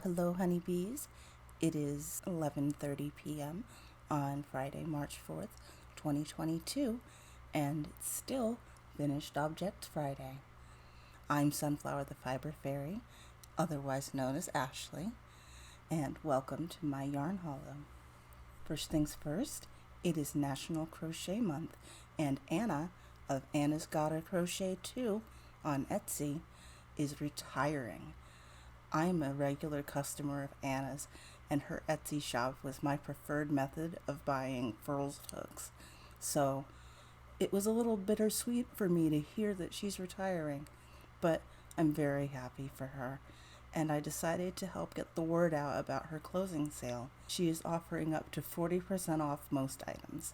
Hello, honeybees. It is 11:30 p.m. on Friday, March 4th, 2022, and it's still Finished Objects Friday. I'm Sunflower the Fiber Faerie, otherwise known as Ashley, and welcome to my yarn hollow. First things first, it is National Crochet Month, and Anna of Anna's Gotta Crochet 2 on Etsy is retiring. I'm a regular customer of Anna's, and her Etsy shop was my preferred method of buying furls hooks. So it was a little bittersweet for me to hear that she's retiring, but I'm very happy for her, and I decided to help get the word out about her closing sale. She is offering up to 40% off most items.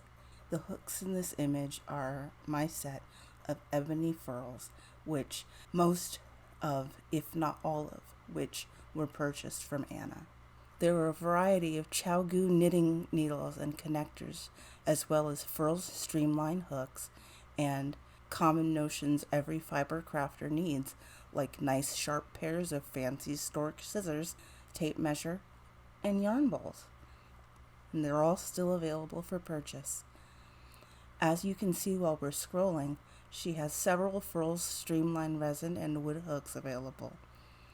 The hooks in this image are my set of ebony furls, which most of, if not all of, which were purchased from Anna. There were a variety of Chow-goo knitting needles and connectors, as well as furls streamline hooks and common notions every fiber crafter needs, like nice sharp pairs of fancy stork scissors, tape measure, and yarn balls. And they're all still available for purchase. As you can see while we're scrolling, she has several furls streamline resin and wood hooks available.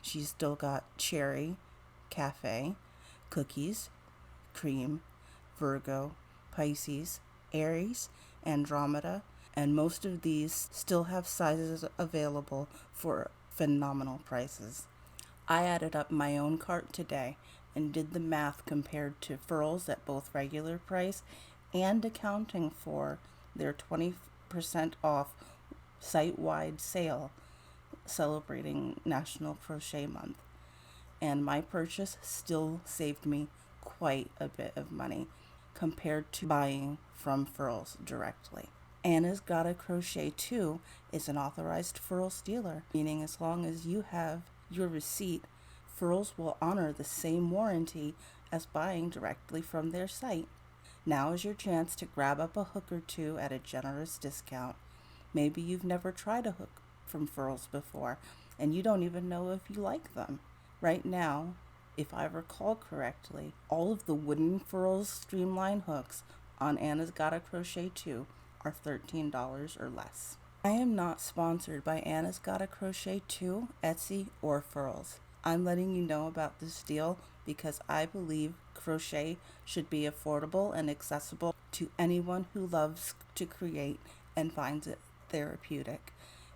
She's still got cherry, cafe, cookies, cream, Virgo, Pisces, Aries, Andromeda, and most of these still have sizes available for phenomenal prices. I added up my own cart today and did the math compared to furls at both regular price and accounting for their 20% off site-wide sale celebrating National Crochet Month, and my purchase still saved me quite a bit of money compared to buying from furls directly. Anna's Gotta Crochet 2 is an authorized furls dealer, meaning as long as you have your receipt, furls will honor the same warranty as buying directly from their site. Now is your chance to grab up a hook or two at a generous discount. Maybe you've never tried a hook from furls before, and you don't even know if you like them. Right now, if I recall correctly, all of the wooden furls streamline hooks on Anna's Gotta Crochet 2 are $13 or less. I am not sponsored by Anna's Gotta Crochet 2, Etsy, or furls. I'm letting you know about this deal because I believe crochet should be affordable and accessible to anyone who loves to create and finds it therapeutic,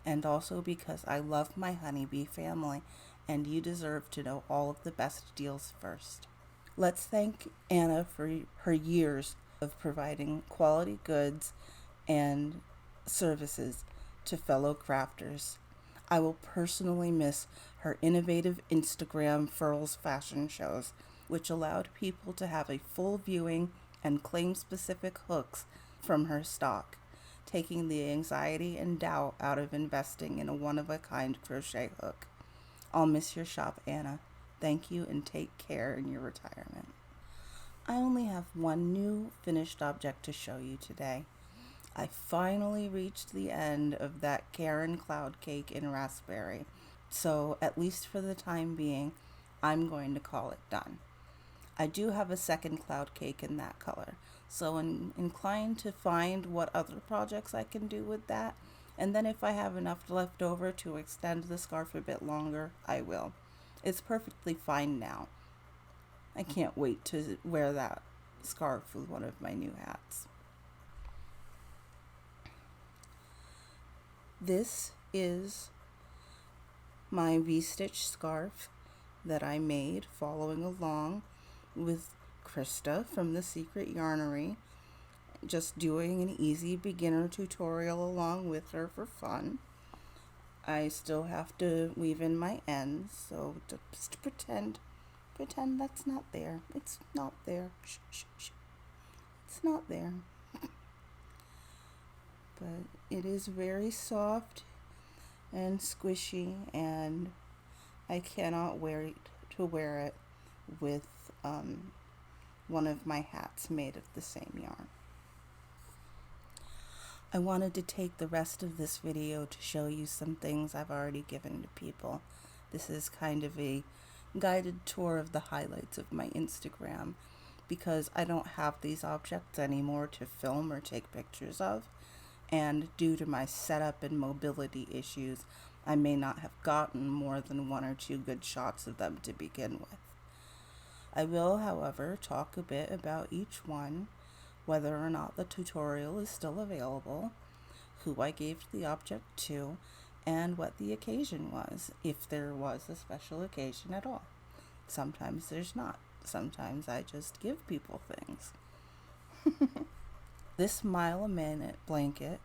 and also because I love my honeybee family, and you deserve to know all of the best deals first. Let's thank Anna for her years of providing quality goods and services to fellow crafters. I will personally miss her innovative Instagram furls fashion shows, which allowed people to have a full viewing and claim specific hooks from her stock, taking the anxiety and doubt out of investing in a one-of-a-kind crochet hook. I'll miss your shop, Anna. Thank you, and take care in your retirement. I only have one new finished object to show you today. I finally reached the end of that Caron cloud cake in raspberry, so at least for the time being, I'm going to call it done. I do have a second cloud cake in that color, so I'm inclined to find what other projects I can do with that, and then if I have enough left over to extend the scarf a bit longer, I will. It's perfectly fine now. I can't wait to wear that scarf with one of my new hats. This is my V-stitch scarf that I made following along with Christa from the Secret Yarnery, just doing an easy beginner tutorial along with her for fun. I still have to weave in my ends, so just pretend Pretend that's not there. It's not there. Shh, shh, shh. It's not there. But it is very soft and squishy, and I cannot wait to wear it with one of my hats made of the same yarn. I wanted to take the rest of this video to show you some things I've already given to people. This is kind of a guided tour of the highlights of my Instagram, because I don't have these objects anymore to film or take pictures of, and due to my setup and mobility issues, I may not have gotten more than 1 or 2 good shots of them to begin with. I will, however, talk a bit about each one, whether or not the tutorial is still available, who I gave the object to, and what the occasion was, if there was a special occasion at all. Sometimes there's not. Sometimes I just give people things. This mile-a-minute blanket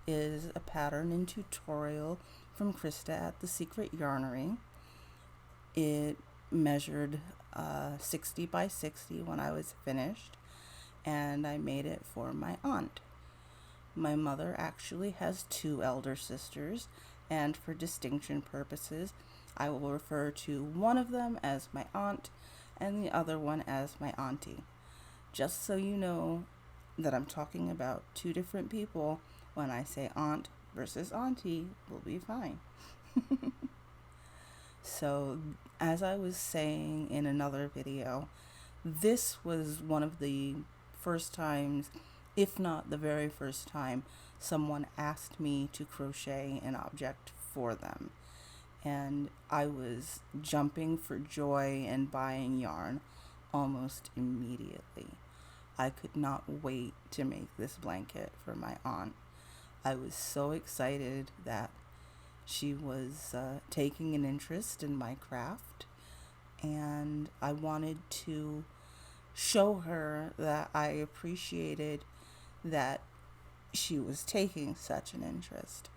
is a pattern and tutorial from Christa at the Secret Yarnery. It measured 60 by 60 when I was finished, and I made it for my aunt. My mother actually has 2 elder sisters, and for distinction purposes, I will refer to one of them as my aunt and the other one as my auntie. Just so you know that I'm talking about 2 different people, when I say aunt versus auntie, we'll be fine. So, as I was saying in another video, this was one of the first times, if not the very first time, someone asked me to crochet an object for them. And I was jumping for joy and buying yarn almost immediately. I could not wait to make this blanket for my aunt. I was so excited that she was taking an interest in my craft, and I wanted to show her that I appreciated that she was taking such an interest.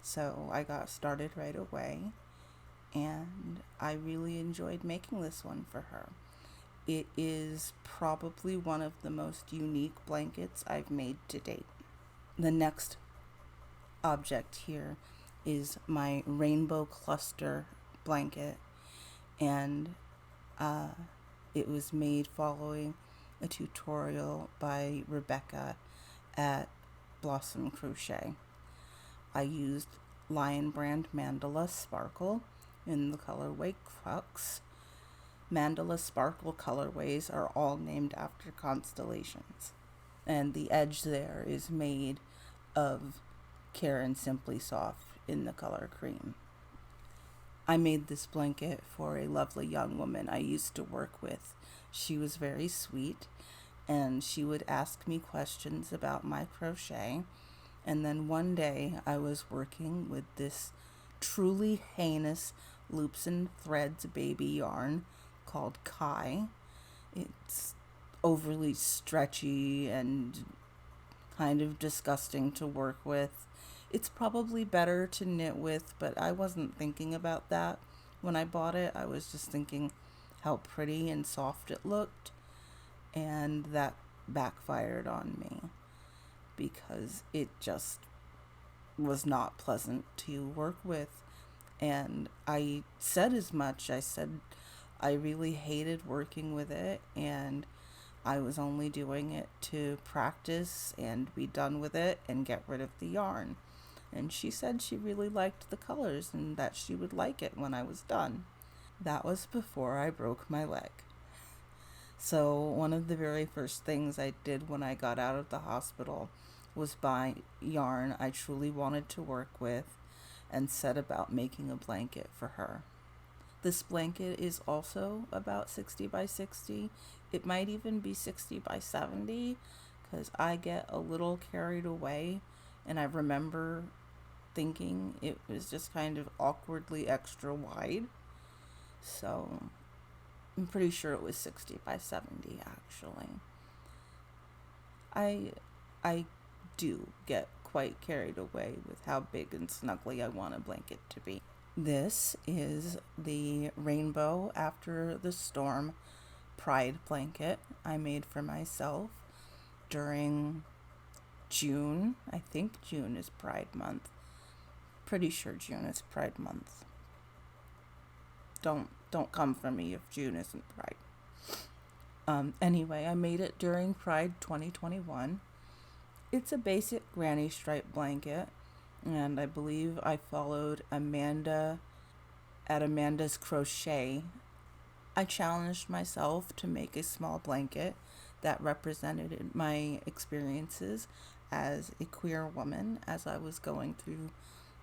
So I got started right away, and I really enjoyed making this one for her. It is probably one of the most unique blankets I've made to date. The next object here is my rainbow cluster blanket, and it was made following a tutorial by Rebecca at Blossom Crochet. I used Lion Brand Mandala Sparkle in the colorway Crux. Mandala Sparkle colorways are all named after constellations, and the edge there is made of Caron Simply Soft in the color cream. I made this blanket for a lovely young woman I used to work with. She was very sweet, and she would ask me questions about my crochet. And then one day I was working with this truly heinous loops and threads baby yarn called Kai. It's overly stretchy and kind of disgusting to work with. It's probably better to knit with, but I wasn't thinking about that when I bought it. I was just thinking how pretty and soft it looked, and that backfired on me because it just was not pleasant to work with. And I said as much. I said I really hated working with it, and I was only doing it to practice and be done with it and get rid of the yarn. And she said she really liked the colors and that she would like it when I was done. That was before I broke my leg. So one of the very first things I did when I got out of the hospital was buy yarn I truly wanted to work with and set about making a blanket for her. This blanket is also about 60 by 60. It might even be 60 by 70 because I get a little carried away, and I remember thinking it was just kind of awkwardly extra wide. So I'm pretty sure it was 60 by 70 actually. I do get quite carried away with how big and snuggly I want a blanket to be. This is the Rainbow After the Storm Pride blanket I made for myself during June. I think June is Pride Month. Pretty sure June is Pride Month. Don't come for me if June isn't Pride. Anyway, I made it during Pride 2021. It's a basic granny stripe blanket, and I believe I followed Amanda at Amanda's Crochet. I challenged myself to make a small blanket that represented my experiences as a queer woman as I was going through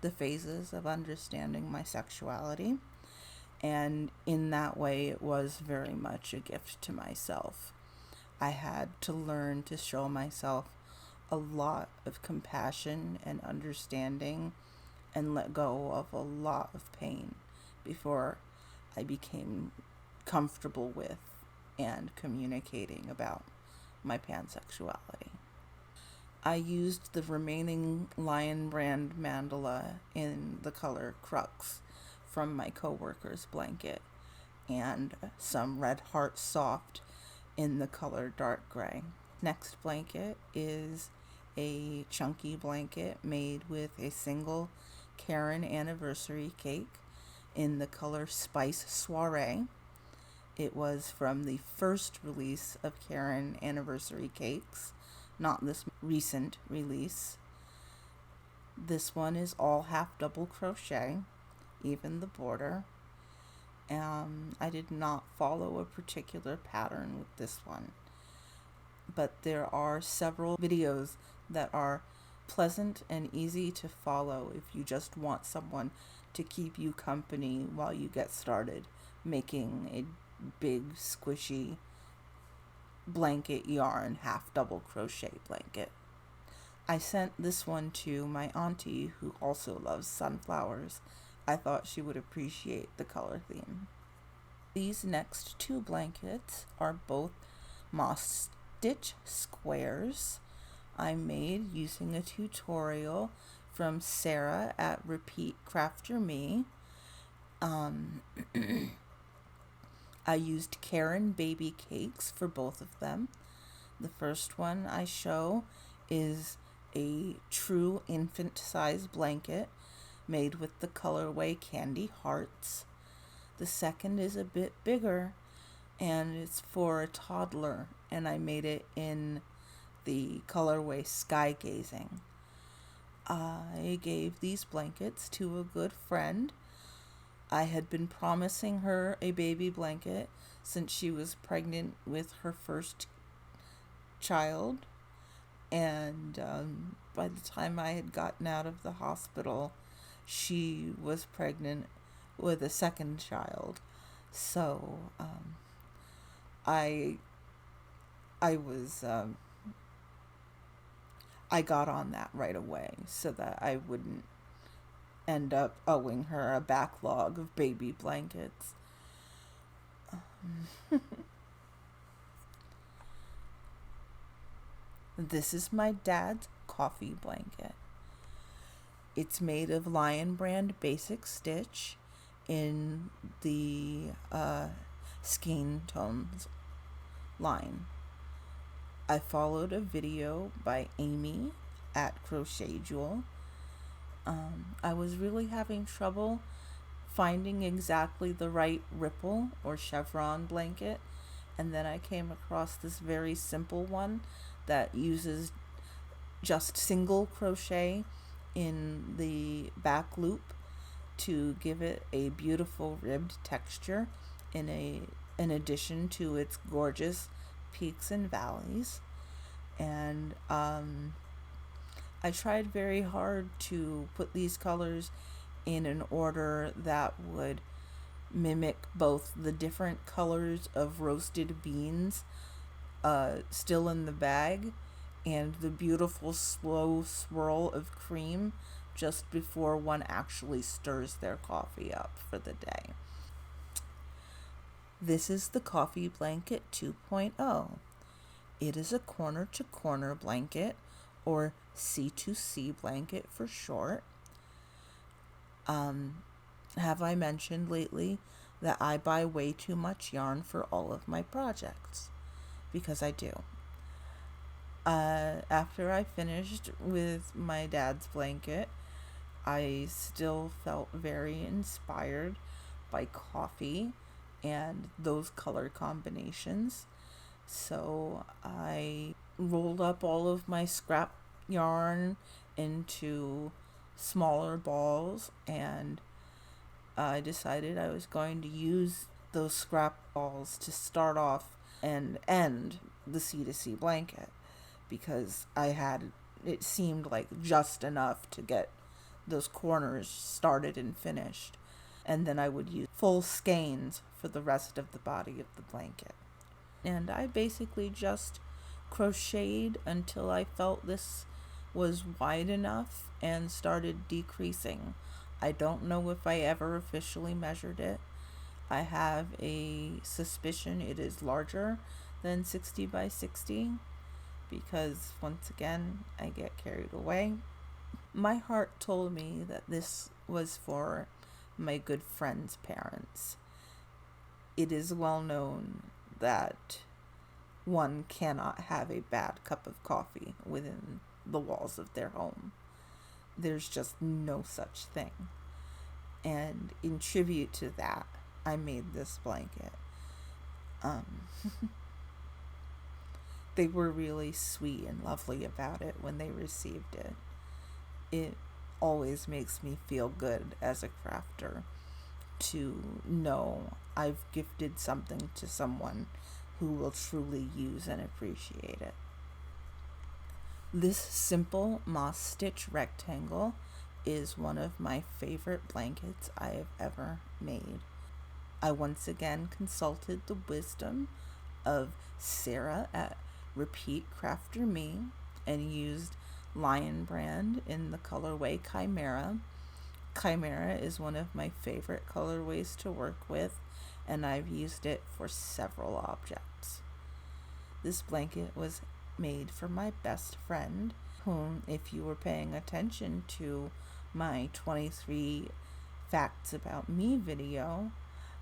the phases of understanding my sexuality. And in that way, it was very much a gift to myself. I had to learn to show myself a lot of compassion and understanding and let go of a lot of pain before I became comfortable with and communicating about my pansexuality. I used the remaining Lion brand mandala in the color Crux from my coworker's blanket and some Red Heart Soft in the color dark gray. Next blanket is a chunky blanket made with a single Caron anniversary cake in the color Spice Soiree. It was from the first release of Caron anniversary cakes, not this recent release. This one is all half double crochet, even the border. I did not follow a particular pattern with this one, but there are several videos that are pleasant and easy to follow if you just want someone to keep you company while you get started making a big squishy blanket yarn half double crochet blanket. I sent this one to my auntie who also loves sunflowers. I thought she would appreciate the color theme. These next two blankets are both moss stitch squares I made using a tutorial from Sarah at Repeat Crafter Me. I used Caron baby cakes for both of them. The first one I show is a true infant size blanket made with the colorway Candy Hearts. The second is a bit bigger and it's for a toddler, and I made it in the colorway Sky Gazing. I gave these blankets to a good friend. I had been promising her a baby blanket since she was pregnant with her first child, and by the time I had gotten out of the hospital, she was pregnant with a second child. So I got on that right away so that I wouldn't end up owing her a backlog of baby blankets. This is my dad's coffee blanket. It's made of Lion brand basic stitch in the skein tones line. I followed a video by Amy at Crochet Jewel. I was really having trouble finding exactly the right ripple or chevron blanket, and then I came across this very simple one that uses just single crochet in the back loop to give it a beautiful ribbed texture in addition to its gorgeous peaks and valleys. And I tried very hard to put these colors in an order that would mimic both the different colors of roasted beans still in the bag and the beautiful slow swirl of cream just before one actually stirs their coffee up for the day. This is the Coffee Blanket 2.0. It is a corner-to-corner blanket, or C2C blanket for short. have I mentioned lately that I buy way too much yarn for all of my projects? Because I do. After I finished with my dad's blanket, I still felt very inspired by coffee and those color combinations. So I rolled up all of my scrap yarn into smaller balls, and I decided I was going to use those scrap balls to start off and end the C2C blanket, because it seemed like just enough to get those corners started and finished. And then I would use full skeins for the rest of the body of the blanket. And I basically just crocheted until I felt this was wide enough and started decreasing. I don't know if I ever officially measured it. I have a suspicion it is larger than 60 by 60 because, once again, I get carried away. My heart told me that this was for my good friend's parents. It is well known that one cannot have a bad cup of coffee within the walls of their home. There's just no such thing. And in tribute to that, I made this blanket. They were really sweet and lovely about it when they received it. It always makes me feel good as a crafter to know I've gifted something to someone who will truly use and appreciate it. This simple moss stitch rectangle is one of my favorite blankets I have ever made. I once again consulted the wisdom of Sarah at Repeat Crafter Me and used Lion Brand in the colorway Chimera. Chimera is one of my favorite colorways to work with, and I've used it for several objects. This blanket was made for my best friend, whom, if you were paying attention to my 23 Facts About Me video,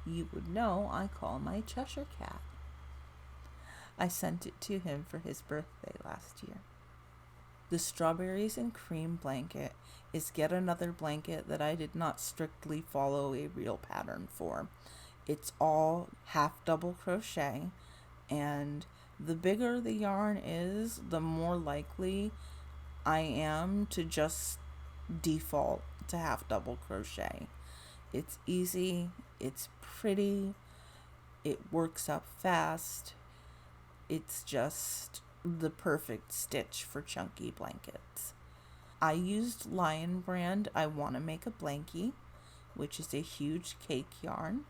you would know I call my Cheshire Cat. I sent it to him for his birthday last year. The Strawberries and Cream blanket is yet another blanket that I did not strictly follow a real pattern for. It's all half double crochet, and the bigger the yarn is, the more likely I am to just default to half double crochet. It's easy, it's pretty, it works up fast. It's just the perfect stitch for chunky blankets. I used Lion Brand I Want to Make a Blankie, which is a huge cake yarn,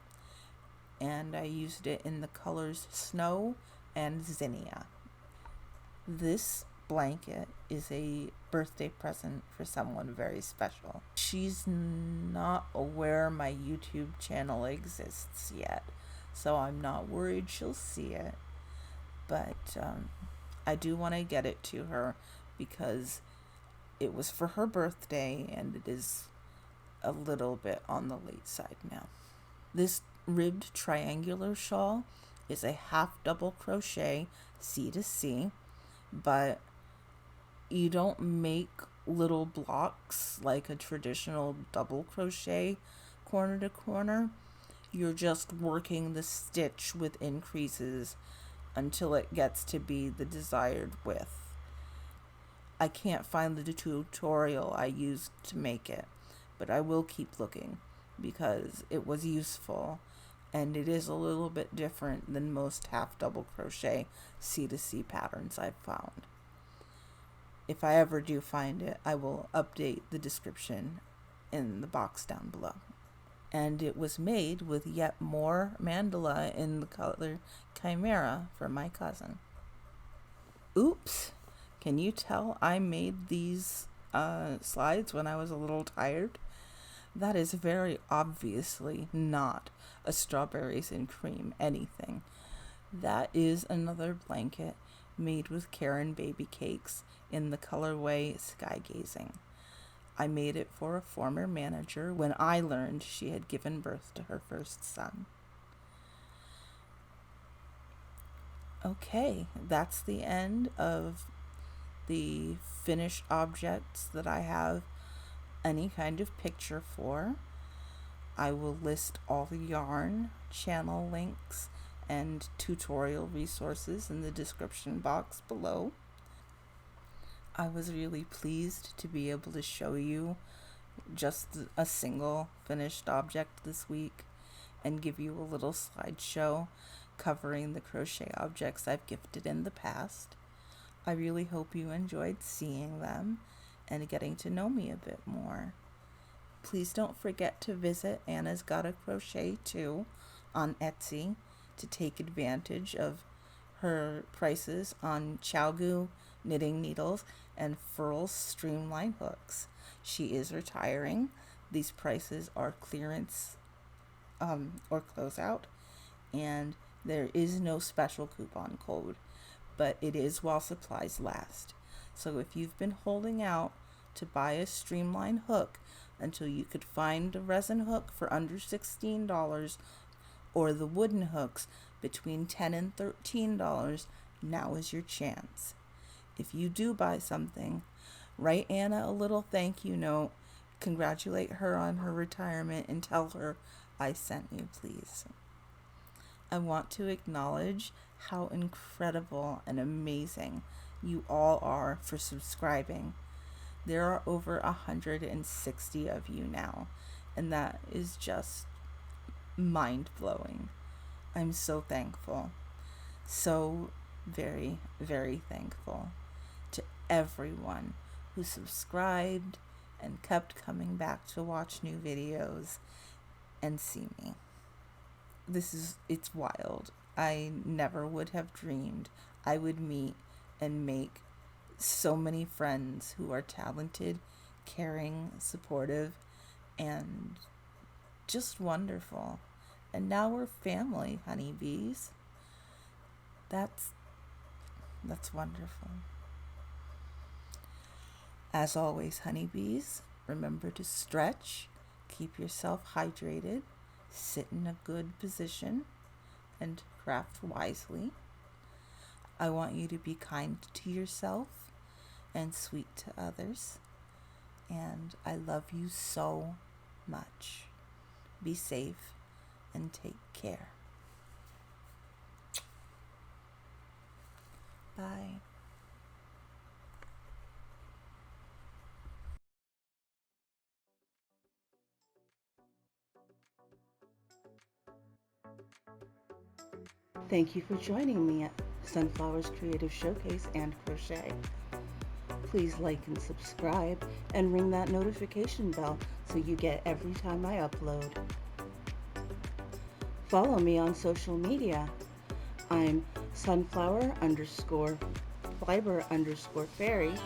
and I used it in the colors Snow and Zinnia. This blanket is a birthday present for someone very special. She's not aware my YouTube channel exists yet, so I'm not worried she'll see it. But I do want to get it to her because it was for her birthday and it is a little bit on the late side now. This ribbed triangular shawl is a half double crochet C2C, but you don't make little blocks like a traditional double crochet corner to corner. You're just working the stitch with increases until it gets to be the desired width. I can't find the tutorial I used to make it, but I will keep looking because it was useful and it is a little bit different than most half double crochet C2C patterns I've found. If I ever do find it, I will update the description in the box down below. And it was made with yet more mandala in the color Chimera for my cousin. Oops! Can you tell I made these slides when I was a little tired? That is very obviously not a Strawberries and Cream anything. That is another blanket made with Caron baby cakes in the colorway Sky Gazing. I made it for a former manager when I learned she had given birth to her first son. Okay, that's the end of the finished objects that I have any kind of picture for. I will list all the yarn, channel links, and tutorial resources in the description box below. I was really pleased to be able to show you just a single finished object this week and give you a little slideshow covering the crochet objects I've gifted in the past. I really hope you enjoyed seeing them and getting to know me a bit more. Please don't forget to visit Anna's Gotta Crochet too on Etsy to take advantage of her prices on ChowGoo knitting needles and Furl's streamline hooks. She is retiring. These prices are clearance or closeout, and there is no special coupon code, but it is while supplies last. So if you've been holding out to buy a streamline hook until you could find a resin hook for under $16 or the wooden hooks between $10 and $13, now is your chance. If you do buy something, write Anna a little thank you note, congratulate her on her retirement, and tell her I sent you, please. I want to acknowledge how incredible and amazing you all are for subscribing. There are over 160 of you now, and that is just mind-blowing. I'm so thankful. So very, very thankful to everyone who subscribed and kept coming back to watch new videos and see me. It's wild. I never would have dreamed I would meet and make so many friends who are talented, caring, supportive, and just wonderful. And now we're family, honeybees. That's wonderful. As always, honeybees, remember to stretch, keep yourself hydrated, sit in a good position, and craft wisely. I want you to be kind to yourself and sweet to others. And I love you so much. Be safe and take care. Bye. Thank you for joining me at Sunflower's Creative Showcase and Crochet. Please like and subscribe and ring that notification bell so you get every time I upload. Follow me on social media. I'm Sunflower_Fiber_Faerie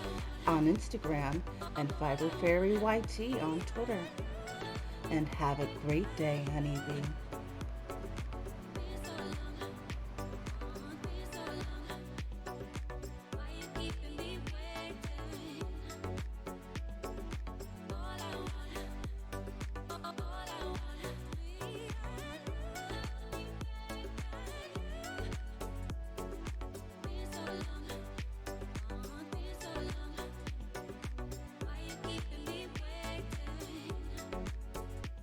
on Instagram and Fiber Faerie YT on Twitter. And have a great day, honeybee.